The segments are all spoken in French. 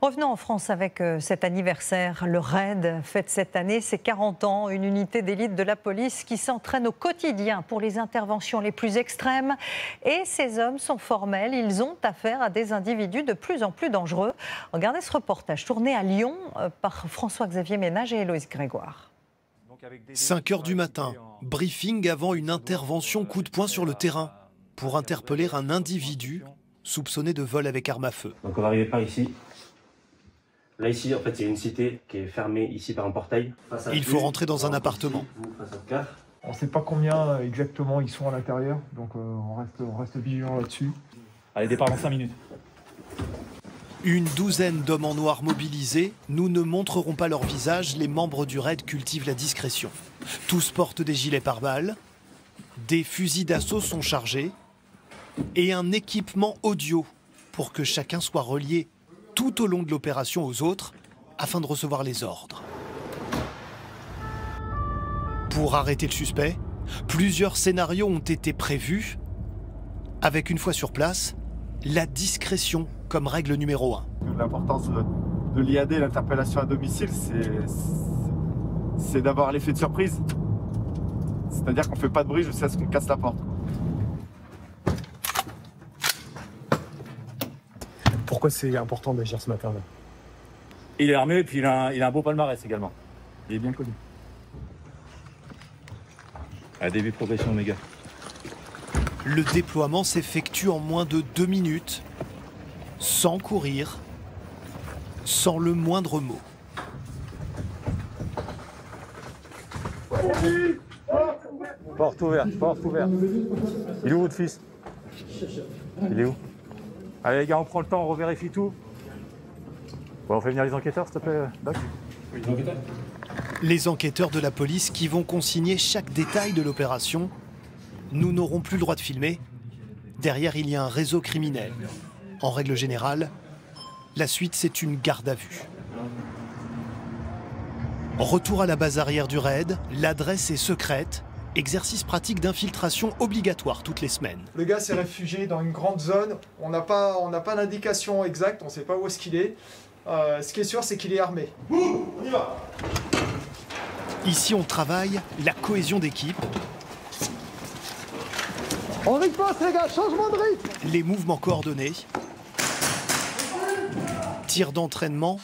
Revenons en France avec cet anniversaire. Le RAID fête cette année ses 40 ans, une unité d'élite de la police qui s'entraîne au quotidien pour les interventions les plus extrêmes. Et ces hommes sont formels, ils ont affaire à des individus de plus en plus dangereux. Regardez ce reportage tourné à Lyon par François-Xavier Ménage et Héloïse Grégoire. 5 h du matin, briefing avant une intervention coup de poing sur le terrain pour interpeller un individu soupçonné de vol avec arme à feu. Donc on va arriver par ici. Là ici en fait c'est une cité qui est fermée ici par un portail. Il faut rentrer dans un appartement. On ne sait pas combien exactement ils sont à l'intérieur, donc on reste vigilant là-dessus. Allez, départ dans 5 minutes. Une douzaine d'hommes en noir mobilisés, nous ne montrerons pas leur visage, les membres du RAID cultivent la discrétion. Tous portent des gilets pare-balles, des fusils d'assaut sont chargés et un équipement audio pour que chacun soit relié tout au long de l'opération aux autres afin de recevoir les ordres. Pour arrêter le suspect, plusieurs scénarios ont été prévus avec, une fois sur place, la discrétion comme règle numéro 1. L'importance de l'IAD, l'interpellation à domicile, c'est d'avoir l'effet de surprise. C'est-à-dire qu'on ne fait pas de bruit jusqu'à ce qu'on casse la porte. Pourquoi c'est important d'agir ce matin-là? Il est armé et puis il a un beau palmarès également. Il est bien connu. À début de progression, mes gars. Le déploiement s'effectue en moins de 2 minutes, sans courir, sans le moindre mot. Porte ouverte, porte ouverte. Il est où votre fils? Il est où? Allez les gars, on prend le temps, on revérifie tout. Bon, on fait venir les enquêteurs, s'il te plaît, Doc. Oui, les enquêteurs. Les enquêteurs de la police qui vont consigner chaque détail de l'opération. Nous n'aurons plus le droit de filmer. Derrière, il y a un réseau criminel. En règle générale, la suite, c'est une garde à vue. Retour à la base arrière du RAID, l'adresse est secrète. Exercice pratique d'infiltration obligatoire toutes les semaines. Le gars s'est réfugié dans une grande zone. On n'a pas d'indication exacte, on ne sait pas où est-ce qu'il est. Ce qui est sûr, c'est qu'il est armé. On y va. Ici, on travaille la cohésion d'équipe. On riposte les gars, changement de rythme. Les mouvements coordonnés. Tir d'entraînement.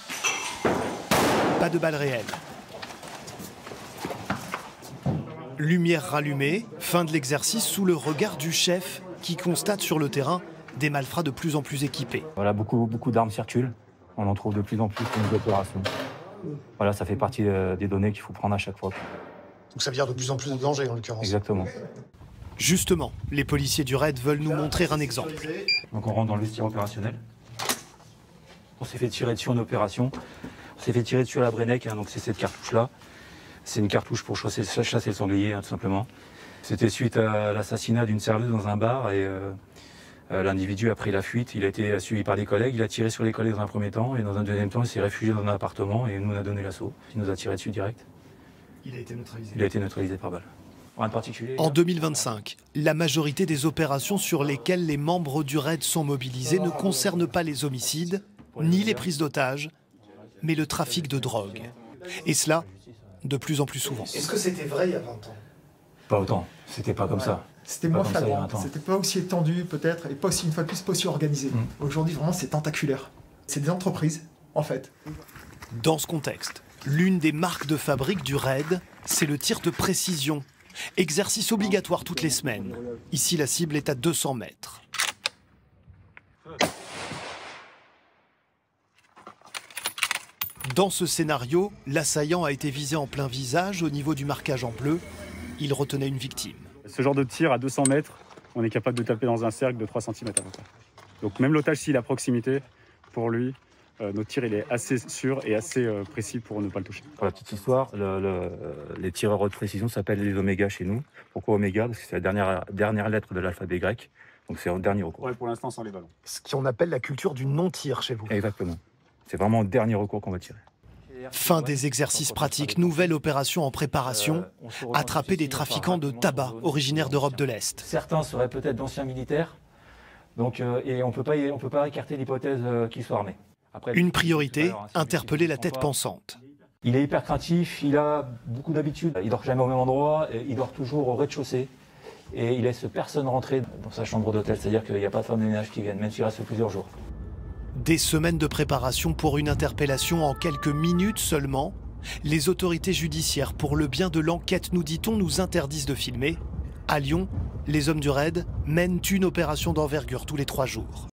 Pas de balles réelles. Lumière rallumée, fin de l'exercice sous le regard du chef qui constate sur le terrain des malfrats de plus en plus équipés. Voilà, beaucoup d'armes circulent. On en trouve de plus en plus pour nos opérations. Voilà, ça fait partie des données qu'il faut prendre à chaque fois. Donc ça veut dire de plus en plus de danger en l'occurrence. Exactement. Justement, les policiers du RAID veulent nous montrer un exemple. Donc on rentre dans le vestiaire opérationnel. On s'est fait tirer dessus en opération. On s'est fait tirer dessus à la Brennec, hein, donc c'est cette cartouche-là. C'est une cartouche pour chasser le sanglier, hein, tout simplement. C'était suite à l'assassinat d'une serveuse dans un bar et l'individu a pris la fuite. Il a été suivi par des collègues. Il a tiré sur les collègues dans un premier temps et dans un deuxième temps, il s'est réfugié dans un appartement et nous on a donné l'assaut. Il nous a tiré dessus direct. Il a été neutralisé. Il a été neutralisé par balle. Rien de particulier. En 2025, la majorité des opérations sur lesquelles les membres du RAID sont mobilisés ne concernent pas les homicides, ni les prises d'otages, mais le trafic de drogue. Et cela, de plus en plus souvent. Est-ce que c'était vrai il y a 20 ans? Pas autant, c'était pas comme ça. C'était moins flagrant, c'était pas aussi étendu peut-être, et pas aussi, une fois de plus, pas aussi organisé. Aujourd'hui, vraiment, c'est tentaculaire. C'est des entreprises, en fait. Dans ce contexte, l'une des marques de fabrique du RAID, c'est le tir de précision. Exercice obligatoire toutes les semaines. Ici, la cible est à 200 mètres. Dans ce scénario, l'assaillant a été visé en plein visage au niveau du marquage en bleu. Il retenait une victime. Ce genre de tir à 200 mètres, on est capable de taper dans un cercle de 3 cm à peu près. Donc même l'otage, s'il est à proximité, pour lui, notre tir il est assez sûr et assez précis pour ne pas le toucher. Pour la petite histoire, les tireurs de précision s'appellent les omégas chez nous. Pourquoi oméga? Parce que c'est la dernière lettre de l'alphabet grec. Donc c'est au dernier recours. Ouais, pour l'instant sans les ballons. Ce qu'on appelle la culture du non-tir chez vous. Exactement. C'est vraiment au dernier recours qu'on va tirer. Fin des exercices pratiques, nouvelle opération en préparation, attraper des trafiquants de tabac originaires d'Europe de l'Est. Certains seraient peut-être d'anciens militaires, donc, et on peut pas écarter l'hypothèse qu'ils soient armés. Une priorité, interpeller la tête pensante. Il est hyper craintif, il a beaucoup d'habitudes, il dort jamais au même endroit, il dort toujours au rez-de-chaussée et il laisse personne rentrer dans sa chambre d'hôtel, c'est-à-dire qu'il n'y a pas de femme de ménage qui vienne, même s'il reste plusieurs jours. Des semaines de préparation pour une interpellation en quelques minutes seulement. Les autorités judiciaires, pour le bien de l'enquête, nous dit-on, nous interdisent de filmer. À Lyon, les hommes du raid mènent une opération d'envergure tous les 3 jours.